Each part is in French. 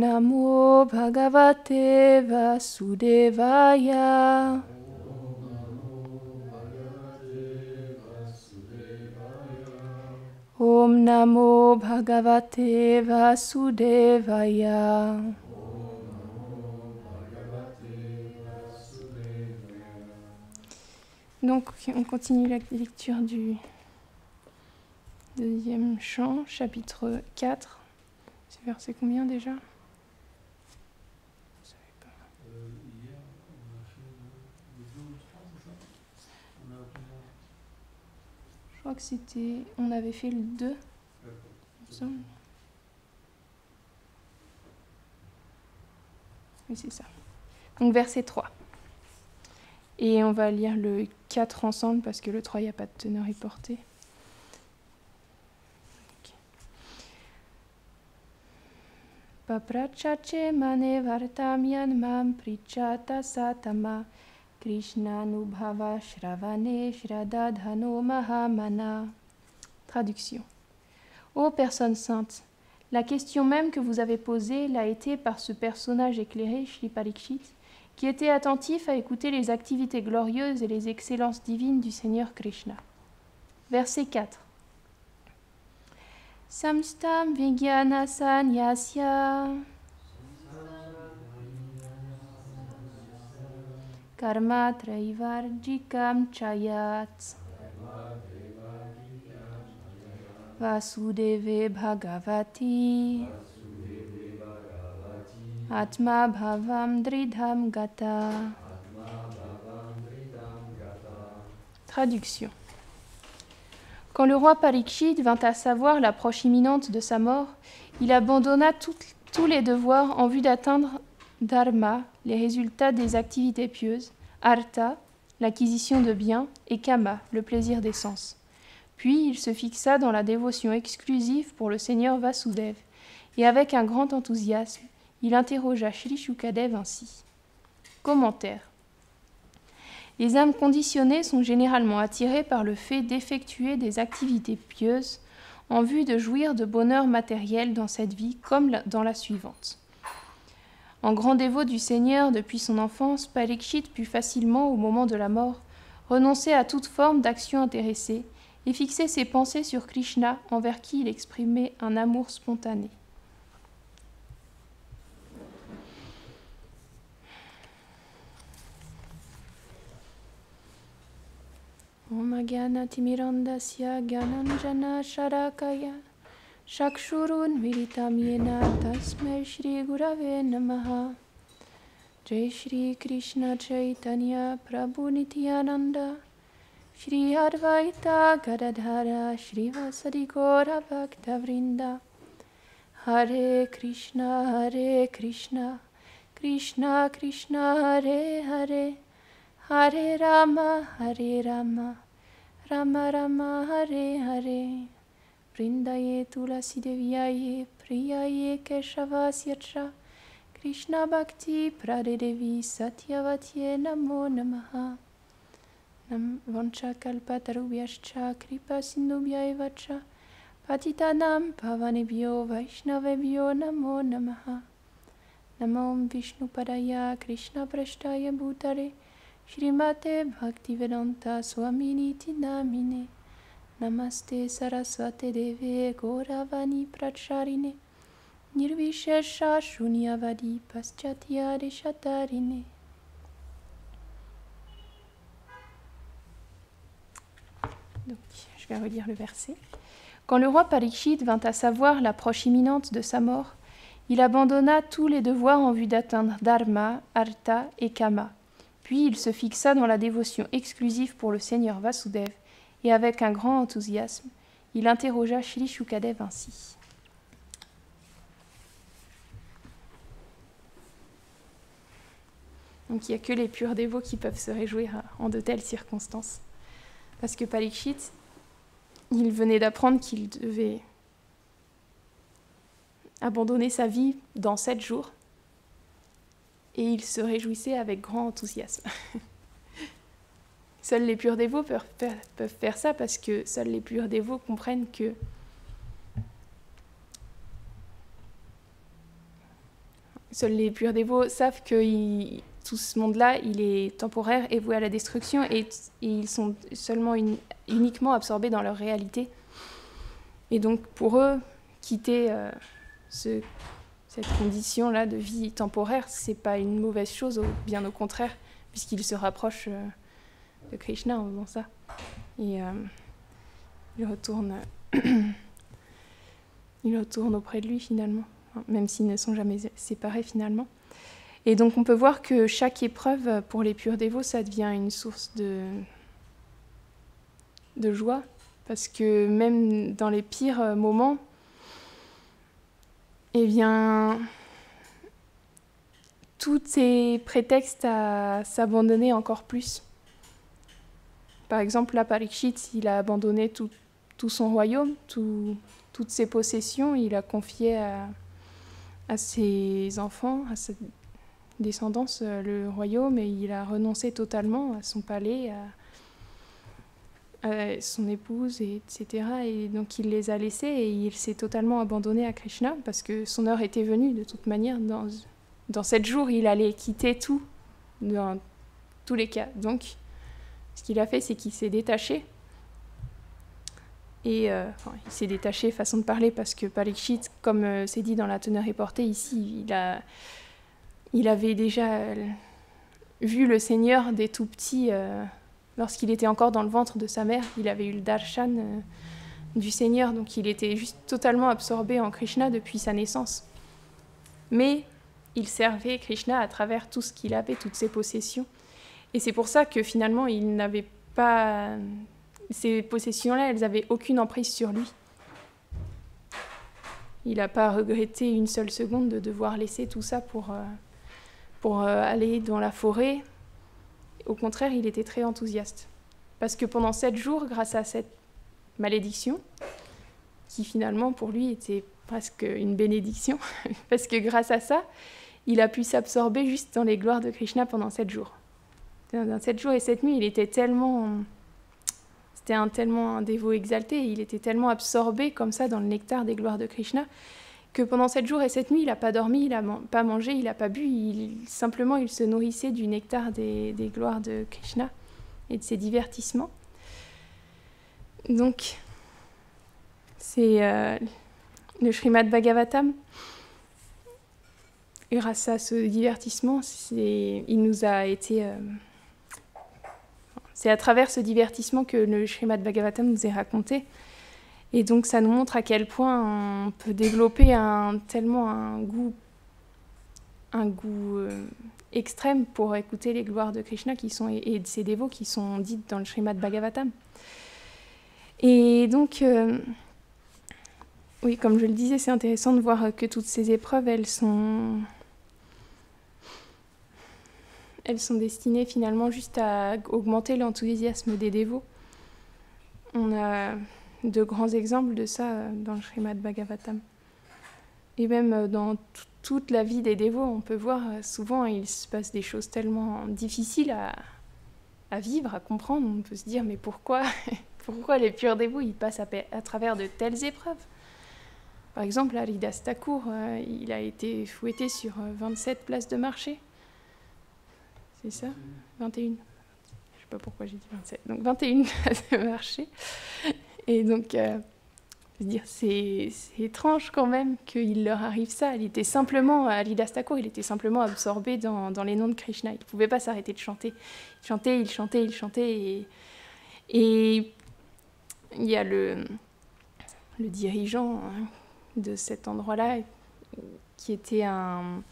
Namo Bhagavate Vasudevaya. Om Namo Bhagavate Vasudevaya. Donc, on continue la lecture du deuxième chant, chapitre 4. C'est verset combien déjà ? Vous savez pas. Hier, on a fait le 2 ou 3, c'est ça ? On a Je crois que c'était... On avait fait le 2, il me semble. Oui, c'est ça. Donc, verset 3. Et on va lire le 4 ensemble parce que le 3, il n'y a pas de teneur reportée. Paprachache mane vartamyan mam prichata satama Krishna nubhava shravane shradadhano mahamana. Traduction. Ô personne sainte, la question même que vous avez posée l'a été par ce personnage éclairé, Shri Parikshit, qui était attentif à écouter les activités glorieuses et les excellences divines du Seigneur Krishna. Verset 4. Samstam Vijnana Sanyasya Karma Traivarjikam Chayat Vasudeve Bhagavati Atma Bhavam Dridham Gata. Traduction. Quand le roi Parikshit vint à savoir l'approche imminente de sa mort, il abandonna tous les devoirs en vue d'atteindre dharma, les résultats des activités pieuses, artha, l'acquisition de biens, et kama, le plaisir des sens. Puis il se fixa dans la dévotion exclusive pour le Seigneur Vasudev, et avec un grand enthousiasme, il interrogea Shri Shukadev ainsi. Commentaire. Les âmes conditionnées sont généralement attirées par le fait d'effectuer des activités pieuses en vue de jouir de bonheur matériel dans cette vie comme dans la suivante. En grand dévot du Seigneur depuis son enfance, Parikshit put facilement, au moment de la mort, renoncer à toute forme d'action intéressée et fixer ses pensées sur Krishna envers qui il exprimait un amour spontané. Om Gyana Timirandasya Gyananjana Sharakaya Shakshurun Militam Yena Tasmai Shri Gurave Namaha. Jai Shri Krishna Chaitanya Prabhu Nityananda Shri Advaita Gadadhara Shri Vasadi Gaura Bhakta Vrinda. Hare Krishna Krishna Krishna Hare Hare Hare Rama Rama Rama Hare Hare. Vrindaye Tulasi Deviyaye Priyaye Keshavasyacha Krishna Bhakti Pradedevi Satyavatye Namo Namaha. Vancha Kalpatarubhyascha Kripa Sindhubhyaevacha Patitanam Pavanebhyo Vaishnavebhyo Namo Namaha. Namo Vishnu Padaya Krishna Prashtaya Bhutare Shrimate Bhaktivedanta Swaminiti Namine. Namaste Saraswate Deve Gauravani Pracharine Nirvishesha Shunyavadi Paschatya Deshatarine. Donc, je vais relire le verset. Quand le roi Parikshit vint à savoir l'approche imminente de sa mort, il abandonna tous les devoirs en vue d'atteindre dharma, artha et kama. Puis il se fixa dans la dévotion exclusive pour le Seigneur Vasudev, et avec un grand enthousiasme, il interrogea Shri Shukadev ainsi. Donc il n'y a que les purs dévots qui peuvent se réjouir en de telles circonstances. Parce que Parikshit, il venait d'apprendre qu'il devait abandonner sa vie dans 7 jours, et il se réjouissait avec grand enthousiasme. Seuls les purs dévots peuvent faire ça parce que seuls les purs dévots comprennent que Seuls les purs dévots savent que tout ce monde-là, il est temporaire et voué à la destruction, et ils sont seulement uniquement absorbés dans leur réalité. Et donc pour eux, quitter cette condition-là de vie temporaire, c'est pas une mauvaise chose, bien au contraire, puisqu'ils se rapprochent de Krishna en faisant ça. Et ils retournent auprès de lui finalement, même s'ils ne sont jamais séparés finalement. Et donc on peut voir que chaque épreuve pour les purs dévots, ça devient une source de joie, parce que même dans les pires moments, eh bien, tout est prétexte à s'abandonner encore plus. Par exemple, là, Parikshit, il a abandonné tout son royaume, toutes ses possessions, il a confié à ses enfants, à sa descendance, le royaume, et il a renoncé totalement à son palais, à son épouse, etc. Et donc il les a laissés et il s'est totalement abandonné à Krishna, parce que son heure était venue de toute manière. Dans 7 jours, il allait quitter tout, dans tous les cas. Donc, ce qu'il a fait, c'est qu'il s'est détaché. Et il s'est détaché, façon de parler, parce que Parikshit, comme c'est dit dans la teneur reportée ici, il avait déjà vu le Seigneur des tout petits, lorsqu'il était encore dans le ventre de sa mère. Il avait eu le darshan du Seigneur, donc il était juste totalement absorbé en Krishna depuis sa naissance. Mais il servait Krishna à travers tout ce qu'il avait, toutes ses possessions. Et c'est pour ça que finalement, il n'avait pas... Ces possessions-là, elles n'avaient aucune emprise sur lui. Il n'a pas regretté une seule seconde de devoir laisser tout ça pour aller dans la forêt. Au contraire, il était très enthousiaste. Parce que pendant 7 jours, grâce à cette malédiction, qui finalement pour lui était presque une bénédiction, parce que grâce à ça, il a pu s'absorber juste dans les gloires de Krishna pendant 7 jours. Dans 7 jours et 7 nuits, il était tellement... C'était tellement un dévot exalté, il était tellement absorbé comme ça dans le nectar des gloires de Krishna, que pendant 7 jours et 7 nuits, il n'a pas dormi, il n'a pas mangé, il n'a pas bu, simplement il se nourrissait du nectar des gloires de Krishna et de ses divertissements. Donc, c'est le Srimad Bhagavatam. Grâce à ce divertissement, il nous a été... c'est à travers ce divertissement que le Srimad Bhagavatam nous est raconté. Et donc ça nous montre à quel point on peut développer tellement un goût extrême pour écouter les gloires de Krishna et de ses dévots qui sont dites dans le Srimad Bhagavatam. Et donc, oui, comme je le disais, c'est intéressant de voir que toutes ces épreuves, elles sont destinées finalement juste à augmenter l'enthousiasme des dévots. On a de grands exemples de ça dans le Srimad Bhagavatam. Et même dans toute la vie des dévots, on peut voir souvent il se passe des choses tellement difficiles à vivre, à comprendre. On peut se dire, mais pourquoi les purs dévots ils passent à travers de telles épreuves? Par exemple, Haridas Thakur, il a été fouetté sur 27 places de marché. C'est ça? 21. Je ne sais pas pourquoi j'ai dit 27. Donc 21 places de marché. Et donc, je veux dire, c'est étrange quand même qu'il leur arrive ça. Haridas Thakur, il était simplement absorbé dans les noms de Krishna. Il ne pouvait pas s'arrêter de chanter. Il chantait. Et il y a le dirigeant de cet endroit-là qui était un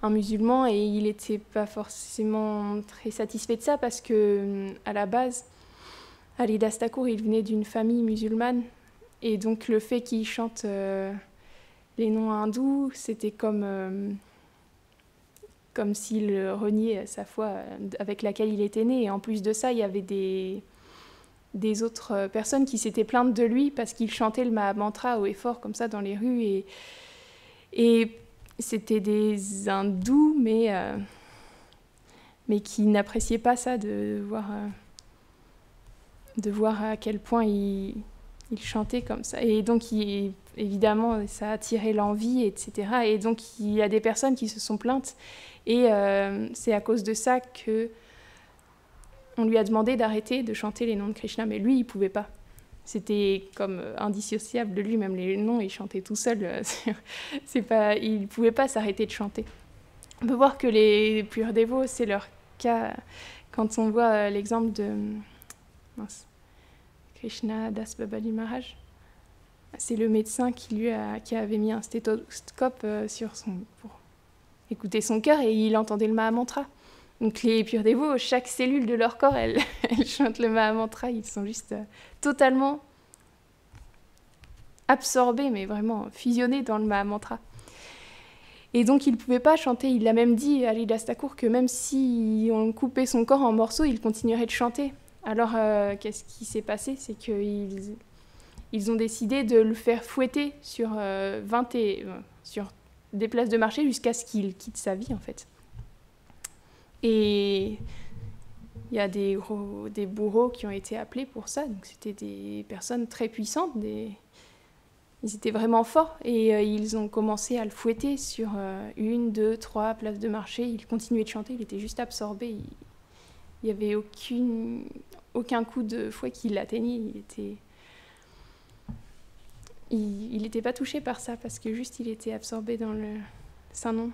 musulman, et il n'était pas forcément très satisfait de ça parce que, à la base, Haridas Thakur, il venait d'une famille musulmane, et donc le fait qu'il chante les noms hindous, c'était comme s'il reniait sa foi avec laquelle il était né. Et en plus de ça, il y avait des autres personnes qui s'étaient plaintes de lui parce qu'il chantait le Mahamantra haut et fort comme ça dans les rues, et c'était des hindous, mais qui n'appréciaient pas ça, de voir à quel point il chantait comme ça. Et donc, évidemment, ça a attiré l'envie, etc. Et donc, il y a des personnes qui se sont plaintes. Et c'est à cause de ça que on lui a demandé d'arrêter de chanter les noms de Krishna. Mais lui, il ne pouvait pas. C'était comme indissociable de lui. Même les noms, il chantait tout seul. Il ne pouvait pas s'arrêter de chanter. On peut voir que les purs dévots, c'est leur cas. Quand on voit l'exemple de Krishna Das Babali Maharaj, c'est le médecin qui avait mis un stéthoscope pour écouter son cœur et il entendait le Mahamantra. Donc les purs dévots, chaque cellule de leur corps, elle chante le Mahamantra. Ils sont juste totalement absorbés, mais vraiment fusionnés dans le Mahamantra. Et donc il ne pouvait pas chanter. Il l'a même dit à Haridas Thakur que même si on coupait son corps en morceaux, il continuerait de chanter. Alors qu'est-ce qui s'est passé? C'est qu'ils ont décidé de le faire fouetter sur des places de marché jusqu'à ce qu'il quitte sa vie, en fait. Et il y a des bourreaux qui ont été appelés pour ça. Donc c'était des personnes très puissantes, ils étaient vraiment forts. Et ils ont commencé à le fouetter sur 1, 2, 3 places de marché. Il continuait de chanter, il était juste absorbé. Il n'y avait aucun coup de fouet qui l'atteignait. Il n'était pas touché par ça parce que juste il était absorbé dans le Saint-Nom.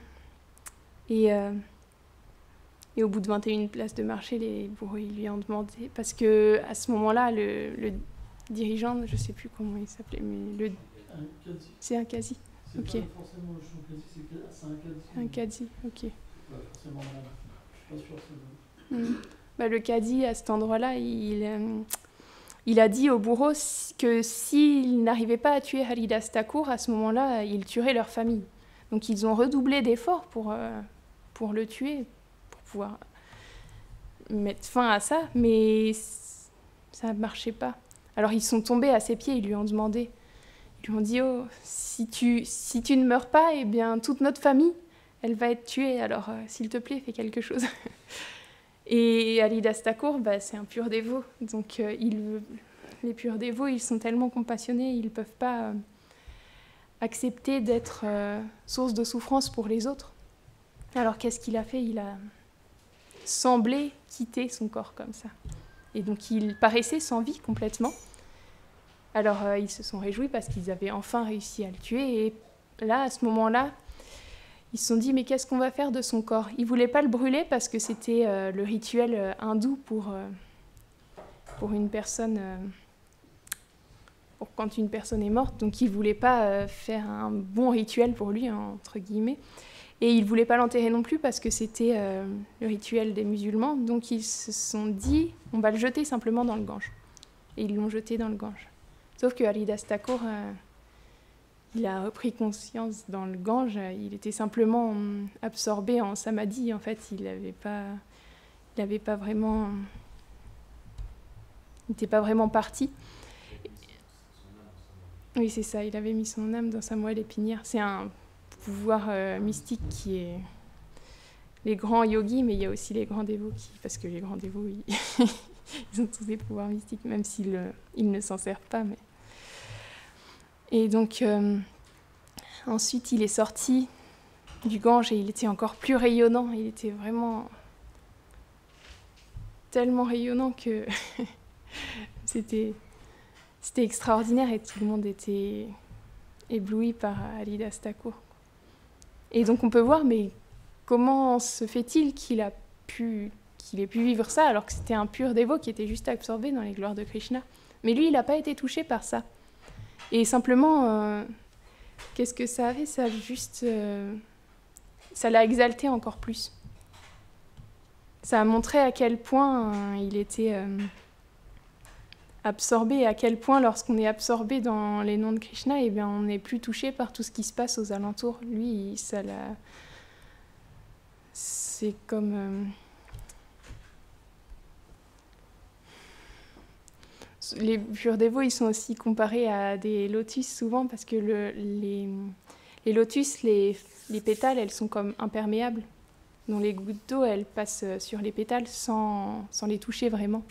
Et au bout de 21 places de marché, les bourreaux ils lui ont demandé, parce qu'à ce moment-là, le dirigeant, je ne sais plus comment il s'appelait, mais c'est un quasi. C'est ok. pas forcément le chant quasi, c'est un quasi. Un quasi, ok. C'est pas forcément je suis pas sûr que c'est Le quadi, à cet endroit-là, il a dit aux bourreaux que s'ils n'arrivaient pas à tuer Haridas Thakur, à ce moment-là, ils tueraient leur famille. Donc ils ont redoublé d'efforts pour le tuer, pour pouvoir mettre fin à ça, mais ça ne marchait pas. Alors ils sont tombés à ses pieds, ils lui ont demandé, ils lui ont dit « Oh, si tu ne meurs pas, eh bien toute notre famille, elle va être tuée, alors s'il te plaît, fais quelque chose. » Et Haridas Thakur, c'est un pur dévot. Donc les purs dévots, ils sont tellement compassionnés, ils ne peuvent pas accepter d'être source de souffrance pour les autres. Alors qu'est-ce qu'il a fait? Il a semblé quitter son corps comme ça. Et donc il paraissait sans vie complètement. Alors ils se sont réjouis parce qu'ils avaient enfin réussi à le tuer. Et là, à ce moment-là, ils se sont dit, mais qu'est-ce qu'on va faire de son corps? Ils ne voulaient pas le brûler parce que c'était le rituel hindou pour une personne, pour quand une personne est morte. Donc ils ne voulaient pas faire un bon rituel pour lui, entre guillemets. Et ils ne voulaient pas l'enterrer non plus parce que c'était le rituel des musulmans. Donc ils se sont dit, on va le jeter simplement dans le Gange. Et ils l'ont jeté dans le Gange. Sauf que Haridas Thakur... il a repris conscience dans le Gange, il était simplement absorbé en samadhi, en fait, il n'était pas vraiment parti. Oui, c'est ça, il avait mis son âme dans sa moelle épinière. C'est un pouvoir mystique qui est les grands yogis, mais il y a aussi les grands dévots, parce que les grands dévots, ils ont tous des pouvoirs mystiques, même s'ils ne s'en servent pas, mais... Et donc, ensuite, il est sorti du Gange et il était encore plus rayonnant. Il était vraiment tellement rayonnant que c'était extraordinaire et tout le monde était ébloui par Haridas Thakur. Et donc, on peut voir, mais comment se fait-il qu'il ait pu vivre ça alors que c'était un pur dévot qui était juste absorbé dans les gloires de Krishna? Mais lui, il n'a pas été touché par ça. Et simplement, qu'est-ce que ça a fait? Ça l'a exalté encore plus. Ça a montré à quel point il était absorbé, et à quel point, lorsqu'on est absorbé dans les noms de Krishna, eh bien, on n'est plus touché par tout ce qui se passe aux alentours. Lui, c'est comme... Les purs dévots, ils sont aussi comparés à des lotus souvent parce que les lotus, les pétales, elles sont comme imperméables. Donc les gouttes d'eau, elles passent sur les pétales sans les toucher vraiment.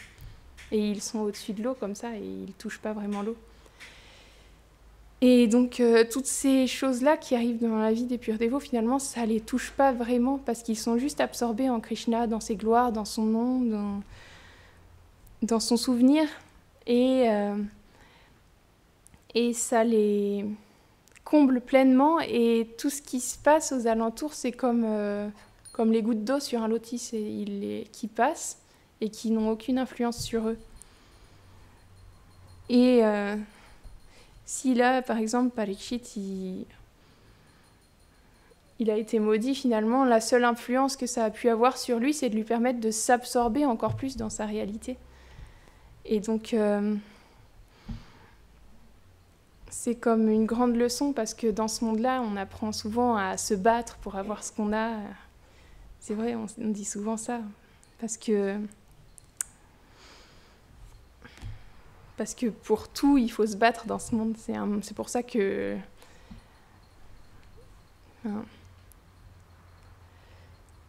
Et ils sont au-dessus de l'eau comme ça et ils ne touchent pas vraiment l'eau. Et donc, toutes ces choses-là qui arrivent dans la vie des purs dévots, finalement, ça les touche pas vraiment parce qu'ils sont juste absorbés en Krishna, dans ses gloires, dans son nom, dans son souvenir. Et ça les comble pleinement. Et tout ce qui se passe aux alentours, c'est comme les gouttes d'eau sur un lotus qui passent et qui n'ont aucune influence sur eux. Et si là, par exemple, Parikshit, il a été maudit, finalement, la seule influence que ça a pu avoir sur lui, c'est de lui permettre de s'absorber encore plus dans sa réalité. Et donc, c'est comme une grande leçon, parce que dans ce monde-là, on apprend souvent à se battre pour avoir ce qu'on a. C'est vrai, on dit souvent ça, parce que pour tout, il faut se battre dans ce monde. C'est pour ça que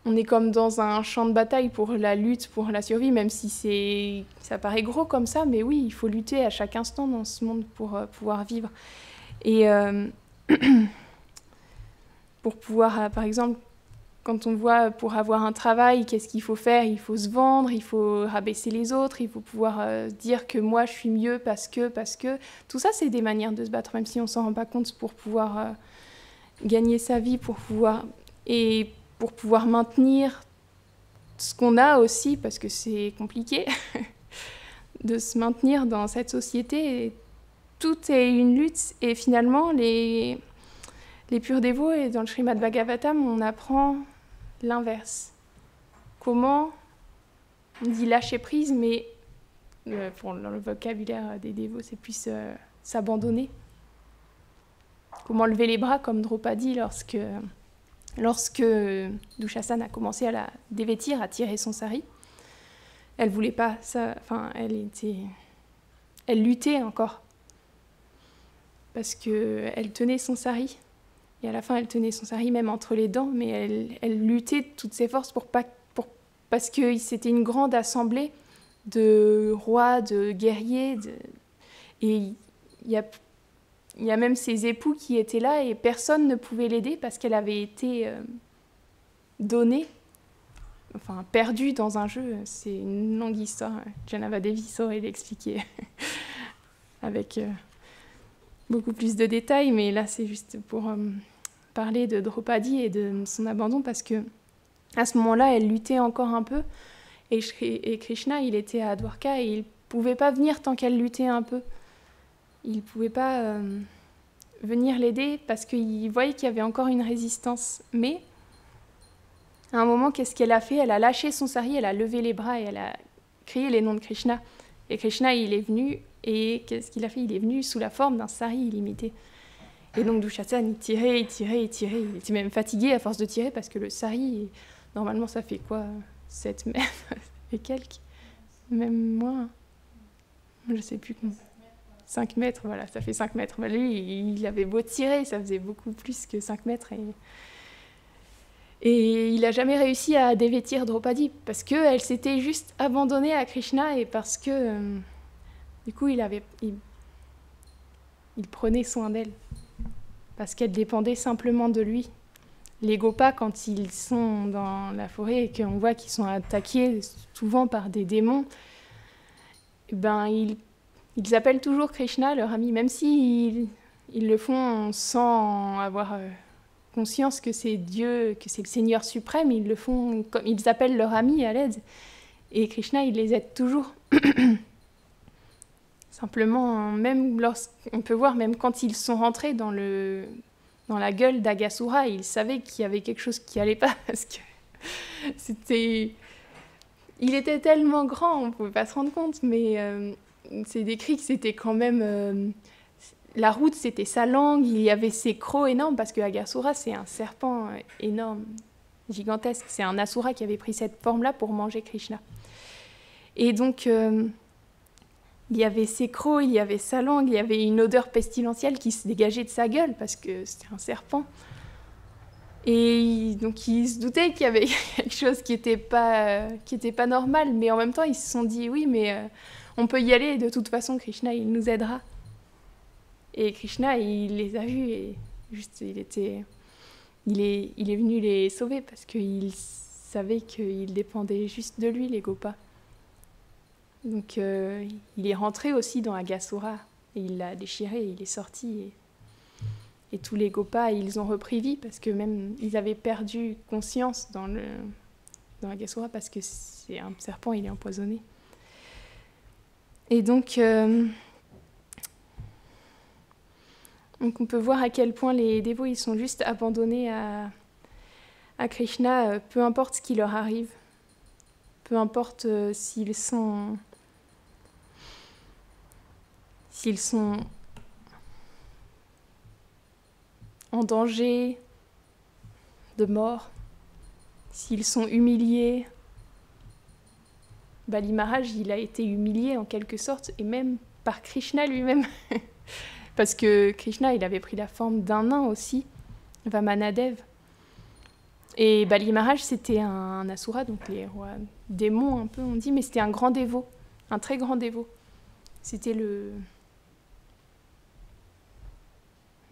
on est comme dans un champ de bataille pour la lutte, pour la survie, même si ça paraît gros comme ça, mais oui, il faut lutter à chaque instant dans ce monde pour pouvoir vivre. Et pour pouvoir, par exemple, quand on voit pour avoir un travail, qu'est-ce qu'il faut faire? Il faut se vendre, il faut rabaisser les autres, il faut pouvoir dire que moi je suis mieux parce que... Tout ça, c'est des manières de se battre, même si on ne s'en rend pas compte, pour pouvoir gagner sa vie, pour pouvoir maintenir ce qu'on a aussi, parce que c'est compliqué de se maintenir dans cette société. Et tout est une lutte, et finalement, les purs dévots, et dans le Srimad Bhagavatam, on apprend l'inverse. Comment on dit lâcher prise, mais dans le vocabulaire des dévots, c'est plus s'abandonner. Comment lever les bras, comme Draupadi, lorsque Dushasana a commencé à la dévêtir, à tirer son sari. Elle voulait pas ça, enfin, elle luttait encore, parce qu'elle tenait son sari. Et à la fin, elle tenait son sari même entre les dents, mais elle luttait de toutes ses forces parce que c'était une grande assemblée de rois, de guerriers. Et il y a même ses époux qui étaient là, et personne ne pouvait l'aider parce qu'elle avait été perdue dans un jeu. C'est une longue histoire. Janavadevi saurait l'expliquer avec beaucoup plus de détails, mais là, c'est juste pour parler de Draupadi et de son abandon, parce que à ce moment-là, elle luttait encore un peu, et Krishna, il était à Dwarka, et il ne pouvait pas venir tant qu'elle luttait un peu. Il ne pouvait pas venir l'aider, parce qu'il voyait qu'il y avait encore une résistance. Mais, à un moment, qu'est-ce qu'elle a fait? Elle a lâché son sari, elle a levé les bras, et elle a crié les noms de Krishna. Et Krishna, il est venu, et qu'est-ce qu'il a fait? Il est venu sous la forme d'un sari illimité. Et donc Dushasana, il tirait. Il était même fatigué à force de tirer, parce que le sari, normalement, ça fait quoi? 7 mètres et quelques? Même moins. Je ne sais plus combien. 5 mètres, voilà, ça fait 5 mètres. Mais lui, il avait beau tirer, ça faisait beaucoup plus que 5 mètres. Et il n'a jamais réussi à dévêtir Draupadi, parce qu'elle s'était juste abandonnée à Krishna, et parce que, du coup, il prenait soin d'elle, parce qu'elle dépendait simplement de lui. Les gopas, quand ils sont dans la forêt et qu'on voit qu'ils sont attaqués souvent par des démons, ils appellent toujours Krishna, leur ami, même s'ils le font sans avoir conscience que c'est Dieu, que c'est le Seigneur suprême. Ils le font comme ils appellent leur ami à l'aide. Et Krishna, il les aide toujours. Simplement, même on peut voir, même quand ils sont rentrés dans la gueule d'Agasura, ils savaient qu'il y avait quelque chose qui allait pas, parce que il était tellement grand, on pouvait pas se rendre compte, mais c'est décrit que c'était quand même la route, c'était sa langue, il y avait ses crocs énormes, parce que Agasura, c'est un serpent énorme, gigantesque. C'est un asura qui avait pris cette forme-là pour manger Krishna. Et donc, il y avait ses crocs, il y avait sa langue, il y avait une odeur pestilentielle qui se dégageait de sa gueule, parce que c'était un serpent. Et donc, ils se doutaient qu'il y avait quelque chose qui était pas normal, mais en même temps, ils se sont dit, oui, mais on peut y aller, de toute façon, Krishna, il nous aidera. Et Krishna, il les a vus et juste, il est venu les sauver parce qu'il savait qu'ils dépendaient juste de lui, les Gopas. Donc il est rentré aussi dans Aghasura et il l'a déchiré, il est sorti et tous les Gopas, ils ont repris vie parce que même ils avaient perdu conscience dans Aghasura parce que c'est un serpent, il est empoisonné. Et donc on peut voir à quel point les dévots ils sont juste abandonnés à Krishna, peu importe ce qui leur arrive, peu importe s'ils sont en danger de mort, s'ils sont humiliés. Bali Maharaj, il a été humilié en quelque sorte, et même par Krishna lui-même. Parce que Krishna, il avait pris la forme d'un nain aussi, Vamanadev. Et Bali Maharaj, c'était un asura, donc les rois démons un peu, on dit, mais c'était un grand dévot, un très grand dévot. C'était le...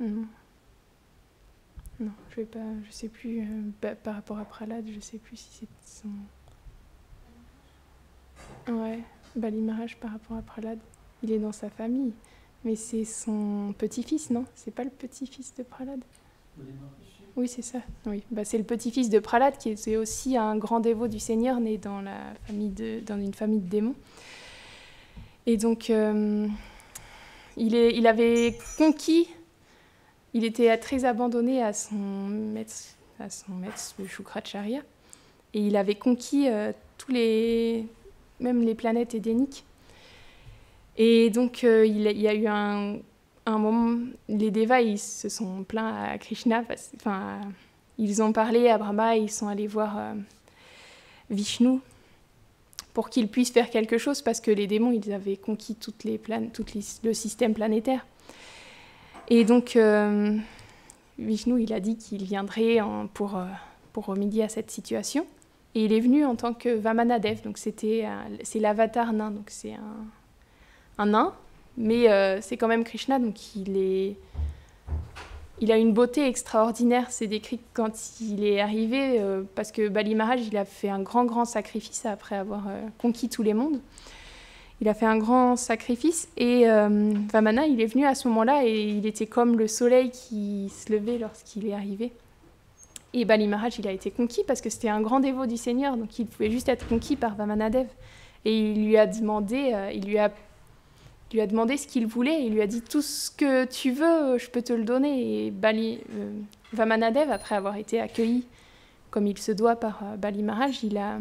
Non, je sais plus, par rapport à Prahlad, je sais plus si c'est son... Ouais, Bali Maharaj par rapport à Prahlad, il est dans sa famille, mais c'est son petit-fils, non? C'est pas le petit-fils de Prahlad? Oui, c'est ça. Oui. C'est le petit-fils de Prahlad qui était aussi un grand dévot du Seigneur, né dans une famille de démons. Et donc, il avait conquis, il était très abandonné à son maître, le Shukracharya, et il avait conquis même les planètes édéniques. Et donc, il y a eu un moment, les Devas, ils se sont plaints à Krishna, ils ont parlé à Brahma, ils sont allés voir Vishnu pour qu'il puisse faire quelque chose, parce que les démons, ils avaient conquis le système planétaire. Et donc, Vishnu, il a dit qu'il viendrait pour remédier à cette situation. Et il est venu en tant que Vamanadev, donc c'est l'avatar nain, donc c'est un nain, mais c'est quand même Krishna, donc il a une beauté extraordinaire. C'est décrit quand il est arrivé, parce que Bali Maharaj, il a fait un grand sacrifice après avoir conquis tous les mondes. Il a fait un grand sacrifice, et Vamana, il est venu à ce moment-là, et il était comme le soleil qui se levait lorsqu'il est arrivé. Et Bali Maharaj, il a été conquis parce que c'était un grand dévot du Seigneur, donc il pouvait juste être conquis par Vamanadev. Et il lui a demandé ce qu'il voulait, il lui a dit « Tout ce que tu veux, je peux te le donner ». Et Vamanadev, après avoir été accueilli comme il se doit par Bali Maharaj, il a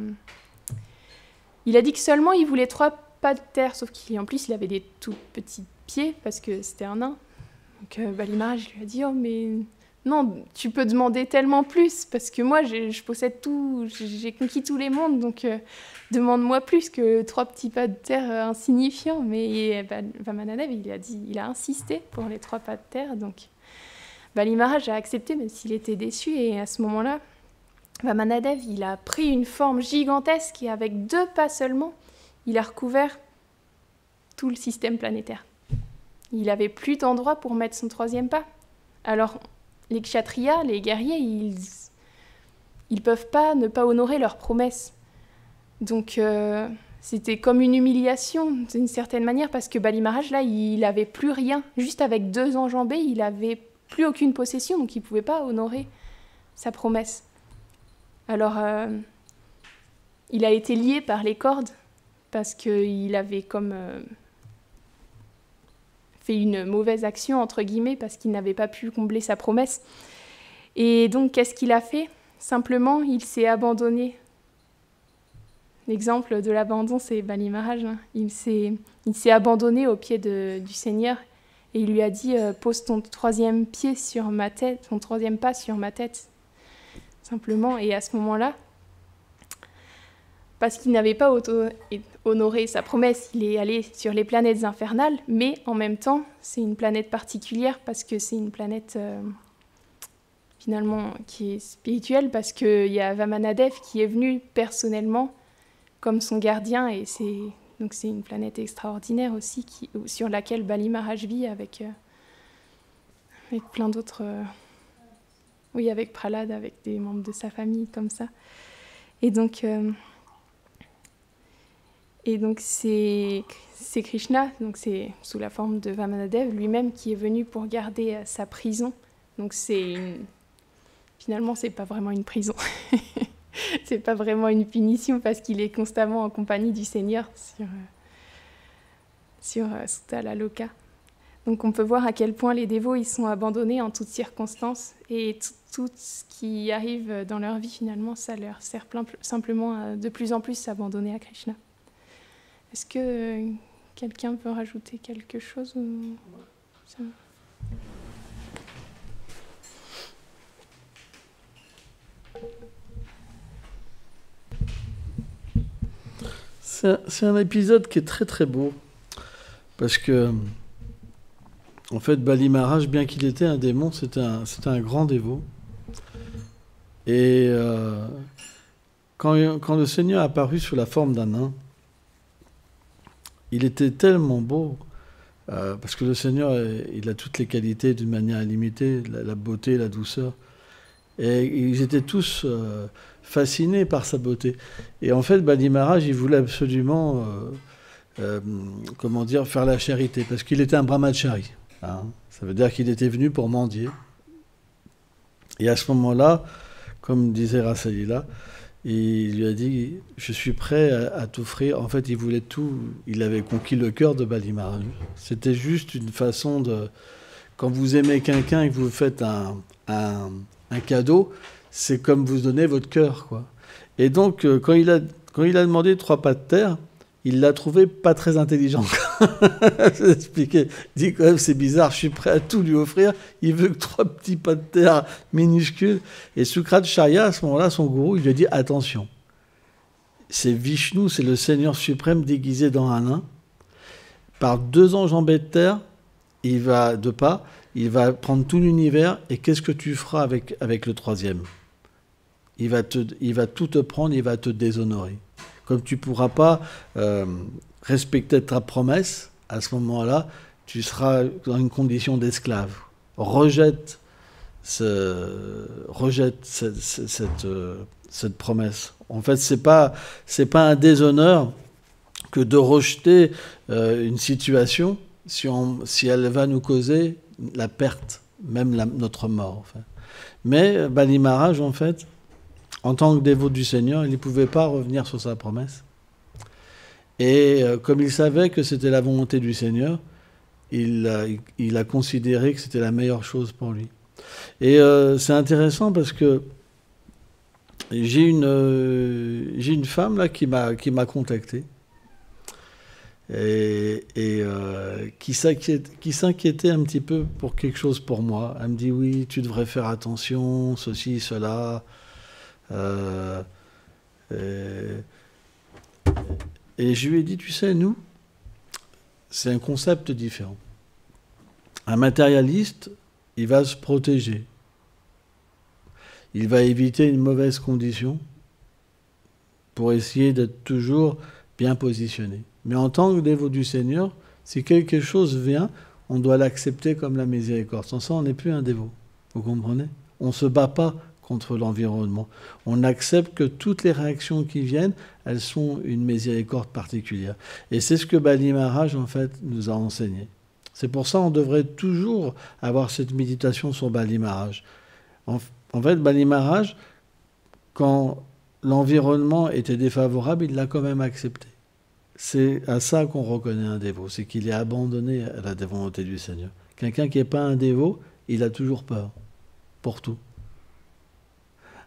dit que seulement il voulait 3 pas de terre, sauf qu'en plus il avait des tout petits pieds parce que c'était un nain. Donc Bali Maharaj lui a dit « Oh mais non, tu peux demander tellement plus parce que moi je possède tout, j'ai conquis tous les mondes, donc demande-moi plus que 3 petits pas de terre insignifiants ». Mais Vamanadev, il a insisté pour les 3 pas de terre, donc Bali Maharaj a accepté même s'il était déçu. Et à ce moment-là, Vamanadev, il a pris une forme gigantesque et avec 2 pas seulement, il a recouvert tout le système planétaire. Il n'avait plus d'endroit pour mettre son 3e pas. Alors, les kshatriyas, les guerriers, ils peuvent pas ne pas honorer leurs promesses. Donc, c'était comme une humiliation, d'une certaine manière, parce que Bali Maharaj, là, il n'avait plus rien. Juste avec 2 enjambées, il n'avait plus aucune possession, donc il ne pouvait pas honorer sa promesse. Alors, il a été lié par les cordes, parce qu'il avait comme fait une mauvaise action, entre guillemets, parce qu'il n'avait pas pu combler sa promesse. Et donc, qu'est-ce qu'il a fait? Simplement, il s'est abandonné. L'exemple de l'abandon, c'est Bali Maharaj. Hein. Il s'est abandonné aux pieds du Seigneur, et il lui a dit « Pose ton 3e pied sur ma tête, ton 3e pas sur ma tête. » Simplement, et à ce moment-là, parce qu'il n'avait pas honoré sa promesse, il est allé sur les planètes infernales, mais en même temps, c'est une planète particulière parce que c'est une planète finalement qui est spirituelle, parce qu'il y a Vamanadev qui est venu personnellement comme son gardien, et c'est une planète extraordinaire aussi sur laquelle Bali Maharaj vit avec avec plein d'autres... oui, avec Prahlad, avec des membres de sa famille, comme ça. Et donc c'est Krishna, donc c'est sous la forme de Vamanadev lui-même qui est venu pour garder sa prison. Donc finalement, c'est pas vraiment une prison. C'est pas vraiment une punition parce qu'il est constamment en compagnie du Seigneur sur Sutta Loka. Donc on peut voir à quel point les dévots ils sont abandonnés en toutes circonstances et tout ce qui arrive dans leur vie finalement, ça leur sert simplement de plus en plus à s'abandonner à Krishna. Est-ce que quelqu'un peut rajouter quelque chose ou... ça... C'est un épisode qui est très très beau parce que en fait Bali Maharaj, bien qu'il était un démon, c'était un grand dévot. Et quand le Seigneur est apparu sous la forme d'un nain, il était tellement beau parce que le Seigneur il a toutes les qualités d'une manière illimitée, la beauté, la douceur. Et ils étaient tous fascinés par sa beauté. Et en fait, Bali Maharaj, il voulait absolument, faire la charité, parce qu'il était un brahmachari. Hein. Ça veut dire qu'il était venu pour mendier. Et à ce moment-là, comme disait Rasalila, il lui a dit « Je suis prêt à t'offrir ». En fait, il voulait tout. Il avait conquis le cœur de Bali Maharaj. C'était juste une façon de... Quand vous aimez quelqu'un et que vous faites un cadeau, c'est comme vous donnez votre cœur, quoi. Et donc, quand il a demandé 3 pas de terre, il l'a trouvé pas très intelligent. Je vais expliquer. Il dit quand même, c'est bizarre, je suis prêt à tout lui offrir. Il veut que 3 petits pas de terre minuscules. Et Sukracharya, à ce moment-là, son gourou, il lui a dit attention. C'est Vishnu, c'est le Seigneur suprême déguisé dans un nain. Par 2 enjambées de terre, il va prendre tout l'univers, et qu'est-ce que tu feras avec le 3e ? Il va tout te prendre, il va te déshonorer. Comme tu ne pourras pas respecter ta promesse, à ce moment-là, tu seras dans une condition d'esclave. Rejette cette promesse. En fait, c'est pas un déshonneur que de rejeter une situation si elle va nous causer la perte, même notre mort. En fait. Mais Bali Maharaj, en fait, en tant que dévot du Seigneur, il ne pouvait pas revenir sur sa promesse. Et comme il savait que c'était la volonté du Seigneur, il a considéré que c'était la meilleure chose pour lui. Et c'est intéressant parce que j'ai une femme là qui m'a contacté et qui s'inquiétait un petit peu pour quelque chose pour moi. Elle me dit oui, tu devrais faire attention, ceci, cela. Et je lui ai dit, tu sais, nous, c'est un concept différent. Un matérialiste, il va se protéger. Il va éviter une mauvaise condition pour essayer d'être toujours bien positionné. Mais en tant que dévot du Seigneur, si quelque chose vient, on doit l'accepter comme la miséricorde. Sans ça, on n'est plus un dévot. Vous comprenez ? On ne se bat pas contre l'environnement. On accepte que toutes les réactions qui viennent, elles sont une miséricorde particulière. Et c'est ce que Bali Maharaj, en fait, nous a enseigné. C'est pour ça qu'on devrait toujours avoir cette méditation sur Bali Maharaj. En fait, Bali Maharaj, quand l'environnement était défavorable, il l'a quand même accepté. C'est à ça qu'on reconnaît un dévot, c'est qu'il est abandonné à la volonté du Seigneur. Quelqu'un qui n'est pas un dévot, il a toujours peur, pour tout.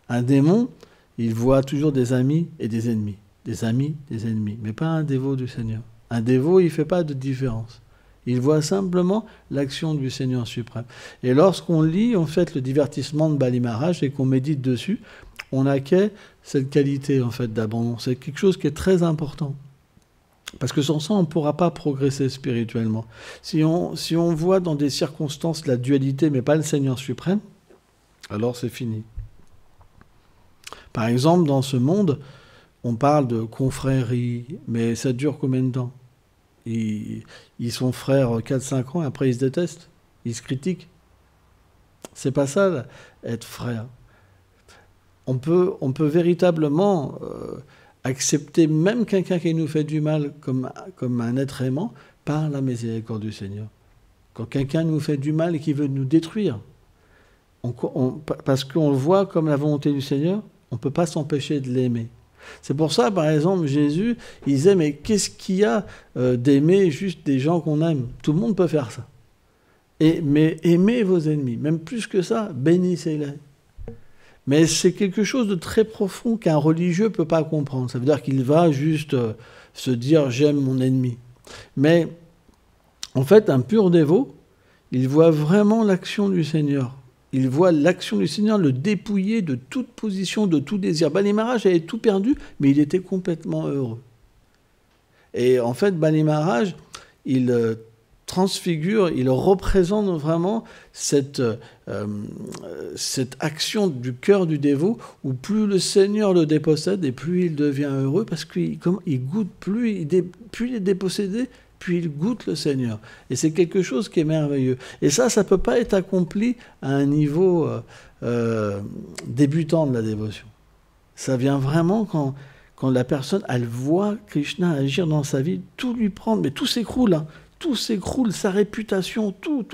Un démon, il voit toujours des amis et des ennemis. Des amis, des ennemis. Mais pas un dévot du Seigneur. Un dévot, il ne fait pas de différence. Il voit simplement l'action du Seigneur suprême. Et lorsqu'on lit, en fait, le divertissement de Bali Maharaj et qu'on médite dessus, on acquiert cette qualité, en fait, d'abandon. C'est quelque chose qui est très important. Parce que sans ça, on ne pourra pas progresser spirituellement. Si on voit dans des circonstances la dualité, mais pas le Seigneur suprême, alors c'est fini. Par exemple, dans ce monde, on parle de confrérie, mais ça dure combien de temps ? Ils sont frères 4-5 ans, après ils se détestent, ils se critiquent. C'est pas ça, être frère. On peut véritablement accepter même quelqu'un qui nous fait du mal comme un être aimant par la miséricorde du Seigneur. Quand quelqu'un nous fait du mal et qui veut nous détruire, parce qu'on le voit comme la volonté du Seigneur, on ne peut pas s'empêcher de l'aimer. C'est pour ça, par exemple, Jésus, il disait, mais qu'est-ce qu'il y a d'aimer juste des gens qu'on aime? Tout le monde peut faire ça. Mais aimez vos ennemis, même plus que ça, bénissez-les. Mais c'est quelque chose de très profond qu'un religieux ne peut pas comprendre. Ça veut dire qu'il va juste se dire « j'aime mon ennemi ». Mais en fait, un pur dévot, il voit vraiment l'action du Seigneur. Il voit l'action du Seigneur le dépouiller de toute position, de tout désir. Bali Maharaj avait tout perdu, mais il était complètement heureux. Et en fait, Bali Maharaj, il transfigure, il représente vraiment cette action du cœur du dévot, où plus le Seigneur le dépossède, et plus il devient heureux, parce qu'il goûte, plus il est dépossédé, puis il goûte le Seigneur. Et c'est quelque chose qui est merveilleux. Et ça ne peut pas être accompli à un niveau débutant de la dévotion. Ça vient vraiment quand la personne, elle voit Krishna agir dans sa vie, tout lui prendre, mais tout s'écroule, hein. Tout s'écroule, sa réputation, tout,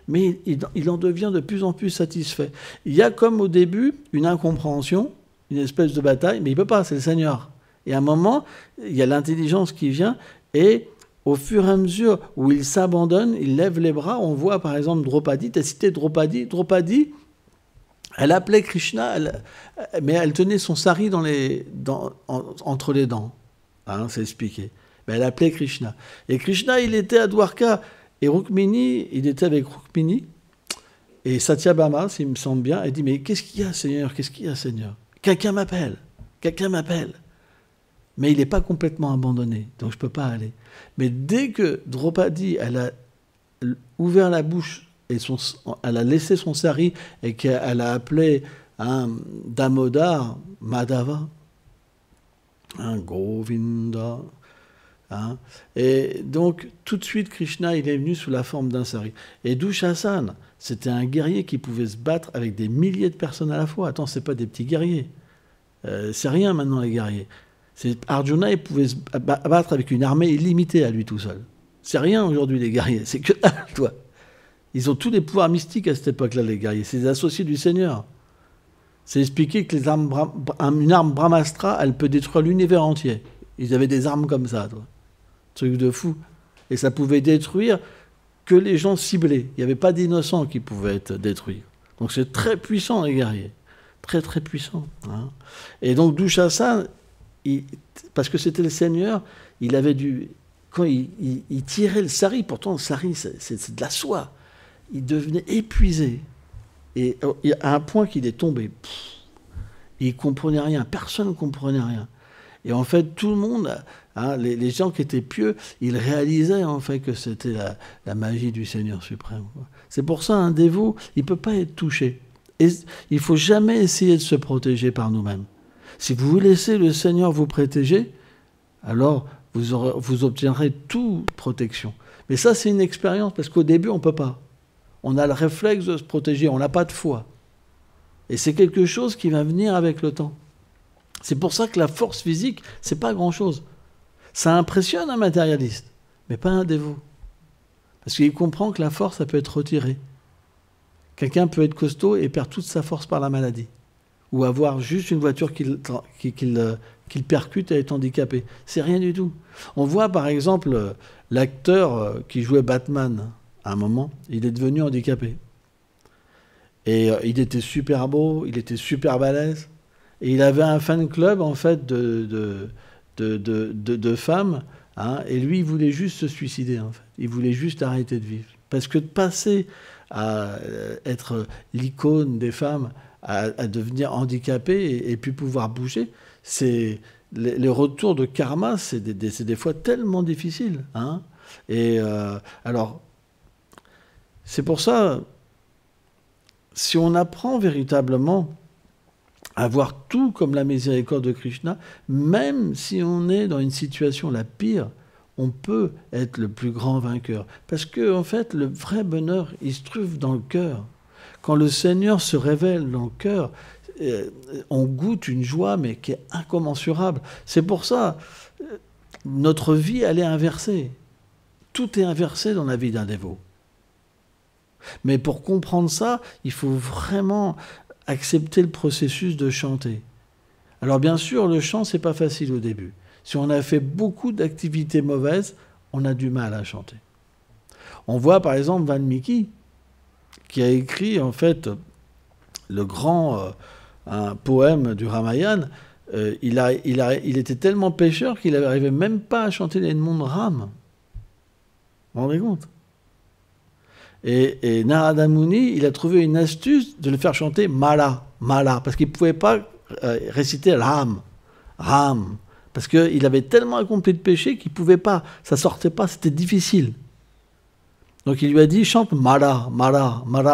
mais il en devient de plus en plus satisfait. Il y a comme au début une incompréhension, une espèce de bataille, mais il ne peut pas, c'est le Seigneur. Et à un moment, il y a l'intelligence qui vient, et au fur et à mesure où il s'abandonne, il lève les bras. On voit par exemple Draupadi, tu as cité Draupadi. Draupadi, elle appelait Krishna, mais elle tenait son sari entre les dents. Hein, c'est expliqué. Mais elle appelait Krishna. Et Krishna, il était à Dwarka. Et Rukmini, il était avec Rukmini. Et Satyabhama, s'il me semble bien, elle dit, mais qu'est-ce qu'il y a, Seigneur? Qu'est-ce qu'il y a, Seigneur? Quelqu'un m'appelle. Quelqu'un m'appelle. Mais il n'est pas complètement abandonné, donc je ne peux pas aller. Mais dès que Draupadi, elle a ouvert la bouche, et elle a laissé son sari, et qu'elle a appelé un Damodar, Madhava, un Govinda, hein, et donc tout de suite Krishna, il est venu sous la forme d'un sari. Et Dushasana, c'était un guerrier qui pouvait se battre avec des milliers de personnes à la fois. Attends, ce n'est pas des petits guerriers. C'est rien maintenant les guerriers. Arjuna, il pouvait se battre avec une armée illimitée à lui tout seul. C'est rien aujourd'hui, les guerriers. C'est que toi. Ils ont tous les pouvoirs mystiques à cette époque-là, les guerriers. C'est des associés du Seigneur. C'est expliqué que une arme Brahmastra, elle peut détruire l'univers entier. Ils avaient des armes comme ça, toi. Truc de fou. Et ça pouvait détruire que les gens ciblés. Il n'y avait pas d'innocents qui pouvaient être détruits. Donc c'est très puissant, les guerriers. Très, très puissant. Hein. Et donc Dushasana, parce que c'était le Seigneur, il avait quand il tirait le sari, pourtant le sari c'est de la soie, il devenait épuisé, et à un point qu'il est tombé. Il ne comprenait rien, personne ne comprenait rien. Et en fait, tout le monde, hein, les gens qui étaient pieux, ils réalisaient en fait que c'était la magie du Seigneur suprême. C'est pour ça, un dévot, il ne peut pas être touché. Et il ne faut jamais essayer de se protéger par nous-mêmes. Si vous laissez le Seigneur vous protéger, alors vous obtiendrez toute protection. Mais ça, c'est une expérience, parce qu'au début, on ne peut pas. On a le réflexe de se protéger, on n'a pas de foi. Et c'est quelque chose qui va venir avec le temps. C'est pour ça que la force physique, c'est pas grand-chose. Ça impressionne un matérialiste, mais pas un dévot. Parce qu'il comprend que la force, ça peut être retirée. Quelqu'un peut être costaud et perdre toute sa force par la maladie. Ou avoir juste une voiture qu'il percute et être handicapé. C'est rien du tout. On voit par exemple l'acteur qui jouait Batman à un moment, il est devenu handicapé. Et il était super beau, il était super balèze. Et il avait un fan club en fait de femmes. Hein, et lui, il voulait juste se suicider en fait. Il voulait juste arrêter de vivre. Parce que de passer à être l'icône des femmes, à devenir handicapé et puis pouvoir bouger, c'est les retours de karma, c'est des fois tellement difficiles. Hein. Et alors, c'est pour ça, si on apprend véritablement à voir tout comme la miséricorde de Krishna, même si on est dans une situation la pire, on peut être le plus grand vainqueur. Parce que, en fait, le vrai bonheur, il se trouve dans le cœur. quand le Seigneur se révèle dans le cœur, on goûte une joie, mais qui est incommensurable. C'est pour ça, notre vie, elle est inversée. Tout est inversé dans la vie d'un dévot. Mais pour comprendre ça, il faut vraiment accepter le processus de chanter. Alors bien sûr, le chant, c'est pas facile au début. Si on a fait beaucoup d'activités mauvaises, on a du mal à chanter. On voit par exemple Valmiki, qui a écrit en fait le grand un poème du Ramayana. Il était tellement pécheur qu'il n'arrivait même pas à chanter les noms de Ram. Vous vous rendez compte? Et Narada Muni, il a trouvé une astuce de le faire chanter Mala, parce qu'il ne pouvait pas réciter Ram, parce qu'il avait tellement accompli de péché qu'il ne pouvait pas, ça ne sortait pas, c'était difficile. Donc il lui a dit, chante Mala,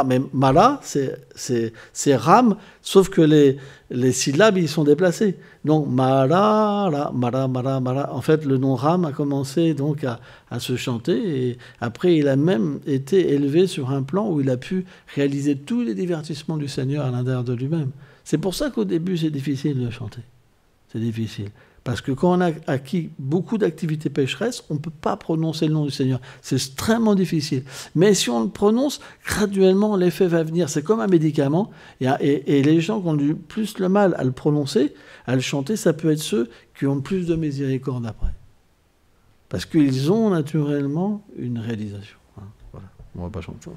mais Mala, c'est Ram, sauf que les syllabes, ils sont déplacés. Donc Mala. En fait, le nom Ram a commencé donc à se chanter, et après il a même été élevé sur un plan où il a pu réaliser tous les divertissements du Seigneur à l'intérieur de lui-même. C'est pour ça qu'au début, c'est difficile de chanter. C'est difficile. Parce que quand on a acquis beaucoup d'activités pécheresses, on ne peut pas prononcer le nom du Seigneur. C'est extrêmement difficile. Mais si on le prononce, graduellement, l'effet va venir. C'est comme un médicament. Et les gens qui ont du plus le mal à le prononcer, à le chanter, ça peut être ceux qui ont plus de miséricorde après. Parce qu'ils ont naturellement une réalisation. Voilà. On ne va pas chanter.